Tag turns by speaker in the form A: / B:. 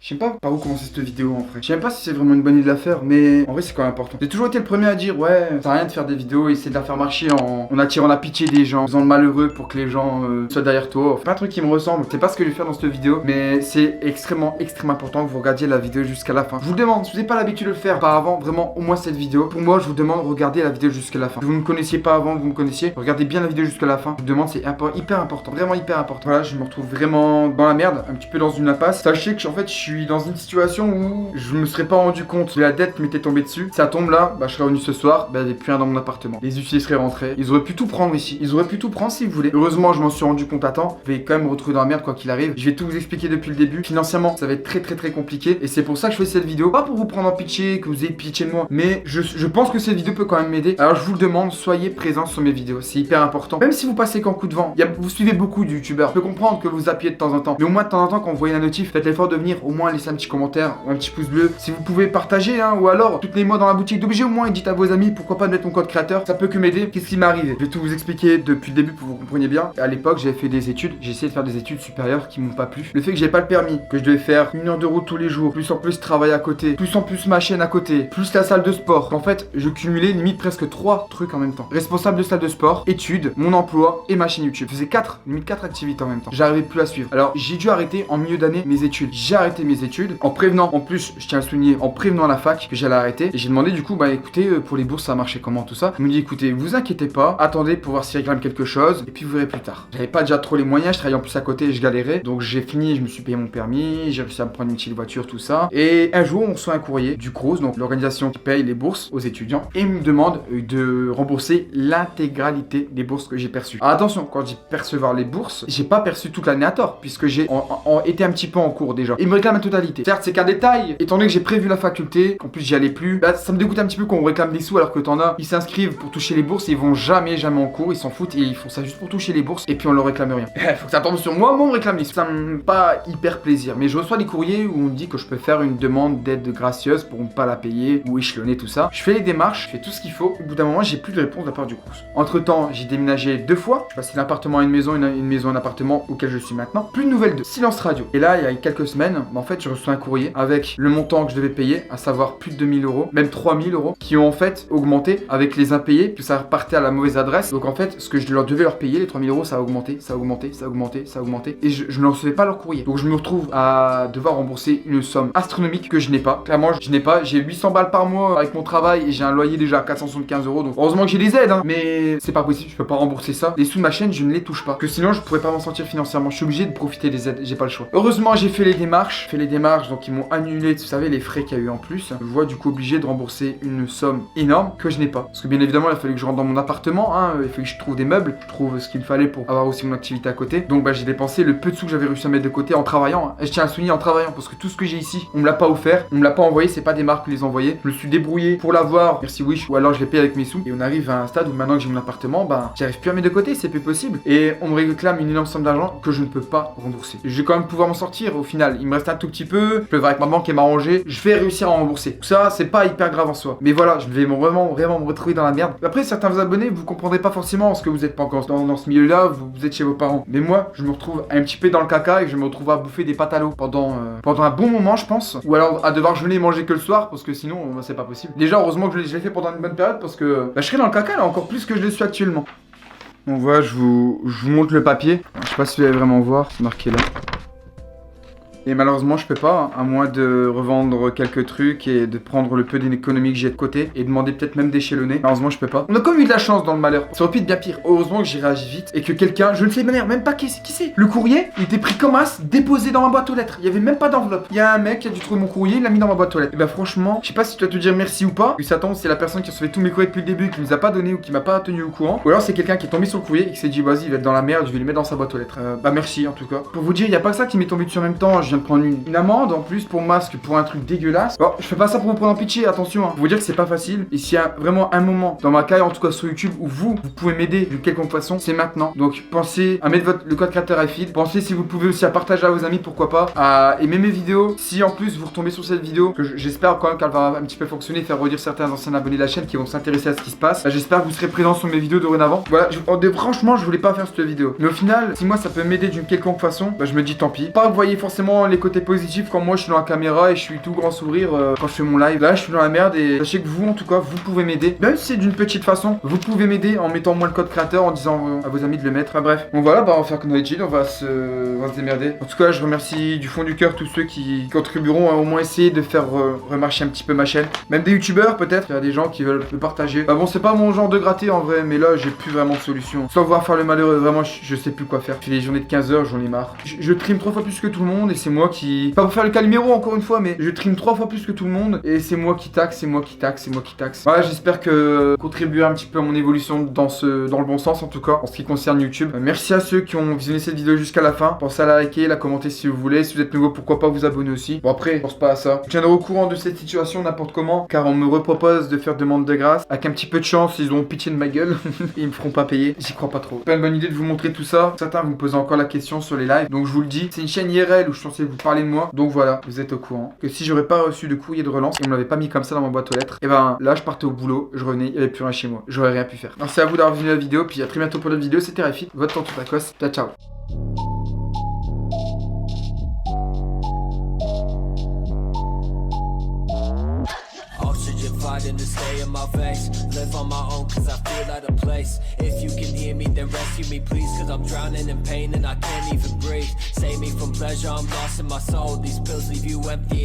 A: Je sais pas par où commencer cette vidéo en vrai. Je sais même pas si c'est vraiment une bonne idée de la faire, mais en vrai c'est quand même important. J'ai toujours été le premier à dire ouais, ça sert à rien de faire des vidéos, essayer de la faire marcher en attirant la pitié des gens, en faisant le malheureux pour que les gens soient derrière toi. C'est pas un truc qui me ressemble, c'est pas ce que je vais faire dans cette vidéo, mais c'est extrêmement important que vous regardiez la vidéo jusqu'à la fin. Je vous le demande, si vous n'avez pas l'habitude de le faire auparavant, vraiment au moins cette vidéo. Pour moi, je vous demande regardez la vidéo jusqu'à la fin. Si vous ne me connaissiez pas avant, vous me connaissiez, regardez bien la vidéo jusqu'à la fin. Je vous demande, c'est hyper important, vraiment hyper important. Voilà, je me retrouve vraiment dans la merde, un petit peu dans une impasse. Sachez que en fait, je suis dans une situation où je me serais pas rendu compte de la dette qui m'était tombée dessus. Ça tombe là, bah je serais revenu ce soir, bah il n'y avait plus rien dans mon appartement. Les huissiers seraient rentrés. Ils auraient pu tout prendre ici. Ils auraient pu tout prendre si vous voulez. Heureusement, je m'en suis rendu compte à temps. Je vais quand même me retrouver dans la merde quoi qu'il arrive. Je vais tout vous expliquer depuis le début. Financièrement, ça va être très compliqué. Et c'est pour ça que je fais cette vidéo. Pas pour vous prendre en pitié, que vous ayez pitié de moi. Mais je pense que cette vidéo peut quand même m'aider. Alors je vous le demande, soyez présents sur mes vidéos. C'est hyper important. Même si vous passez qu'en coup de vent. Vous suivez beaucoup de youtubeurs. Je peux comprendre que vous appuyez de temps en temps. Mais au moins de temps en temps, quand vous voyez la notif, faites l'effort de venir au moins laisser un petit commentaire ou un petit pouce bleu. Si vous pouvez partager, hein, ou alors toutes les mois dans la boutique d'objets au moins et dites à vos amis pourquoi pas de mettre mon code créateur. Ça peut que m'aider. Qu'est-ce qui m'est arrivé? Je vais tout vous expliquer depuis le début pour que vous compreniez bien. À l'époque, j'avais fait des études. J'ai essayé de faire des études supérieures qui m'ont pas plu. Le fait que j'ai pas le permis, que je devais faire 1 heure de route tous les jours, plus en plus travail à côté, plus en plus ma chaîne à côté, plus la salle de sport. En fait, je cumulais limite presque 3 trucs en même temps. Responsable de salle de sport, études, mon emploi et ma chaîne YouTube. Je faisais limite 4 activités en même temps. J'arrivais plus à suivre. Alors, j'ai dû arrêter en milieu d'année mes études. J'ai arrêté mes études en prévenant, en plus, je tiens à souligner, en prévenant la fac que j'allais arrêter. Et j'ai demandé du coup, bah écoutez, pour les bourses, ça marchait comment tout ça. Il me dit, écoutez, vous inquiétez pas, attendez pour voir s'il réclame quelque chose et puis vous verrez plus tard. J'avais pas déjà trop les moyens, je travaillais en plus à côté et je galérais. Donc j'ai fini, je me suis payé mon permis, j'ai réussi à me prendre une petite voiture, tout ça. Et un jour, on reçoit un courrier du CROUS, donc l'organisation qui paye les bourses aux étudiants, et il me demande de rembourser l'intégralité des bourses que j'ai perçues. Alors attention, quand je dis percevoir les bourses, j'ai pas perçu toute l'année à tort, puisque j'ai été un petit peu en cours déjà. Il me réclame la totalité. Certes, c'est qu'un détail, étant donné que j'ai prévu la faculté, qu'en plus j'y allais plus, bah ça me dégoûte un petit peu qu'on réclame des sous alors que t'en as, ils s'inscrivent pour toucher les bourses et ils vont jamais en cours, ils s'en foutent et ils font ça juste pour toucher les bourses et puis on leur réclame rien. Faut que ça tombe sur moi, on me réclame les sous. Ça me fait pas hyper plaisir, mais je reçois des courriers où on me dit que je peux faire une demande d'aide gracieuse pour ne pas la payer ou échelonner tout ça. Je fais les démarches, je fais tout ce qu'il faut. Au bout d'un moment, j'ai plus de réponse de la part du CROUS. Entre temps, j'ai déménagé 2 fois. Je passais d'un appartement à une maison, une maison à un appartement auquel je suis maintenant. Plus de nouvelles de silence radio. Et là, il y a quelques semaines, en fait, je reçois un courrier avec le montant que je devais payer, à savoir plus de 2000 euros, même 3000 euros, qui ont en fait augmenté avec les impayés, puis ça repartait à la mauvaise adresse. Donc en fait, ce que je devais leur payer, les 3000 euros, ça a augmenté, et je ne recevais pas leur courrier. Donc je me retrouve à devoir rembourser une somme astronomique que je n'ai pas. Clairement, je n'ai pas. J'ai 800 balles par mois avec mon travail et j'ai un loyer déjà à 475 euros. Donc heureusement que j'ai des aides, hein. Mais c'est pas possible, je peux pas rembourser ça. Les sous de ma chaîne, je ne les touche pas. Que sinon, je pourrais pas m'en sortir financièrement. Je suis obligé de profiter des aides, j'ai pas le choix. Heureusement, j'ai fait les démarches. Donc ils m'ont annulé, vous savez, les frais qu'il y a eu en plus. Je vois du coup obligé de rembourser une somme énorme que je n'ai pas. Parce que bien évidemment, il fallait que je rentre dans mon appartement, hein. Il fallait que je trouve des meubles, je trouve ce qu'il fallait pour avoir aussi mon activité à côté. Donc bah j'ai dépensé le peu de sous que j'avais réussi à mettre de côté en travaillant, hein. Et je tiens à souligner en travaillant parce que tout ce que j'ai ici, on me l'a pas offert, on me l'a pas envoyé, c'est pas des marques qui les envoyaient. Je me suis débrouillé pour l'avoir, merci Wish, ou alors je l'ai payé avec mes sous. Et on arrive à un stade où maintenant que j'ai mon appartement, bah j'arrive plus à mettre de côté, c'est plus possible. Et on me réclame une énorme somme d'argent que je ne peux pas rembourser. Je vais quand même pouvoir m'en sortir au final. Il me reste un tout petit peu, je peux voir avec ma banque et m'arranger, je vais réussir à rembourser. Ça, c'est pas hyper grave en soi. Mais voilà, je vais vraiment me retrouver dans la merde. Après, certains abonnés, vous comprendrez pas forcément parce que vous êtes pas encore dans ce milieu-là, vous êtes chez vos parents. Mais moi, je me retrouve un petit peu dans le caca et je me retrouve à bouffer des pâtes à l'eau pendant un bon moment, je pense. Ou alors à devoir jeûner et manger que le soir parce que sinon, c'est pas possible. Déjà, heureusement que je l'ai fait pendant une bonne période parce que bah, je serais dans le caca là encore plus que je le suis actuellement. On voit, je vous montre le papier. Je sais pas si vous allez vraiment voir, c'est marqué là. Et malheureusement, je peux pas, à moins de revendre quelques trucs et de prendre le peu d'économie que j'ai de côté et demander peut-être même d'échelonner. Malheureusement, je peux pas. On a quand même eu de la chance dans le malheur. Ça aurait pu être bien pire. Heureusement que j'ai réagi vite et que quelqu'un, je ne sais même pas qui c'est. Le courrier, il était pris comme as, déposé dans ma boîte aux lettres. Il y avait même pas d'enveloppe. Il y a un mec qui a dû trouver mon courrier, il l'a mis dans ma boîte aux lettres. Et bah franchement, je sais pas si tu dois te dire merci ou pas. Puis ça tombe, c'est la personne qui recevait tous mes courriers depuis le début, qui nous a pas donné ou qui m'a pas tenu au courant. Ou alors c'est quelqu'un qui est tombé sur le courrier et qui s'est dit vas-y, il va être dans la merde, je vais lui mettre dans sa boîte aux lettres. Bah merci en tout cas. Pour vous dire, il y a pas que ça qui m'est tombé dessus en même temps. Je viens de prendre une amende en plus pour masque, pour un truc dégueulasse. Bon, je fais pas ça pour vous prendre en pitié, attention, hein. Pour vous dire que c'est pas facile. Et s'il y a vraiment un moment dans ma carrière, en tout cas sur YouTube, où vous pouvez m'aider d'une quelconque façon, c'est maintenant. Donc pensez à mettre le code créateur iFeed. Pensez si vous pouvez aussi à partager à vos amis, pourquoi pas, à aimer mes vidéos. Si en plus vous retombez sur cette vidéo, que j'espère quand même qu'elle va un petit peu fonctionner, faire redire certains anciens abonnés de la chaîne qui vont s'intéresser à ce qui se passe. Bah, j'espère que vous serez présents sur mes vidéos dorénavant. Voilà, franchement, je voulais pas faire cette vidéo. Mais au final, si moi ça peut m'aider d'une quelconque façon, bah je me dis tant pis. Pas que vous voyez forcément vraiment les côtés positifs quand moi je suis dans la caméra et je suis tout grand sourire quand je fais mon live. Là je suis dans la merde et sachez que vous en tout cas vous pouvez m'aider. Même si c'est d'une petite façon, vous pouvez m'aider en mettant moi le code créateur, en disant à vos amis de le mettre. Enfin bref. Bon voilà, on va faire comme d'habitude, on va se démerder. En tout cas je remercie du fond du cœur tous ceux qui contribueront à au moins essayer de faire remarcher un petit peu ma chaîne. Même des youtubeurs peut-être, il y a des gens qui veulent le partager. Bah bon c'est pas mon genre de gratter en vrai, mais là j'ai plus vraiment de solution. Sans voir faire le malheureux, vraiment je sais plus quoi faire. Je fais les journées de 15 heures, j'en ai marre. Je trime 3 fois plus que tout le monde et c'est moi qui... Pas pour faire le Calimero encore une fois, mais je trime 3 fois plus que tout le monde et c'est moi qui taxe, c'est moi qui taxe, c'est moi qui taxe. Voilà, j'espère que contribuer un petit peu à mon évolution dans le bon sens en tout cas, en ce qui concerne YouTube. Merci à ceux qui ont visionné cette vidéo jusqu'à la fin. Pensez à la liker, la commenter si vous voulez. Si vous êtes nouveau, pourquoi pas vous abonner aussi. Bon après, je pense pas à ça. Je tiendrai au courant de cette situation n'importe comment, car on me repropose de faire demande de grâce. Avec un petit peu de chance, ils ont pitié de ma gueule. Ils me feront pas payer. J'y crois pas trop. C'est pas une bonne idée de vous montrer tout ça. Certains vous me posez encore la question sur les lives. Donc je vous le dis, c'est une chaîne IRL où je suis censé vous parler de moi. Donc voilà, vous êtes au courant. Que si j'aurais pas reçu de courrier de relance, et on me l'avait pas mis comme ça dans ma boîte aux lettres, et ben là je partais au boulot, je revenais, il y avait plus rien chez moi. J'aurais rien pu faire. Merci à vous d'avoir vu la vidéo, puis à très bientôt pour notre vidéo. C'était Rafit, votre tonton Tacos. Ciao ciao.
B: Fighting to stay in my face. Live on my own cause I feel out of place. If you can hear me then rescue me please, cause I'm drowning in pain and I can't even breathe. Save me from pleasure, I'm lost in my soul. These pills leave you empty.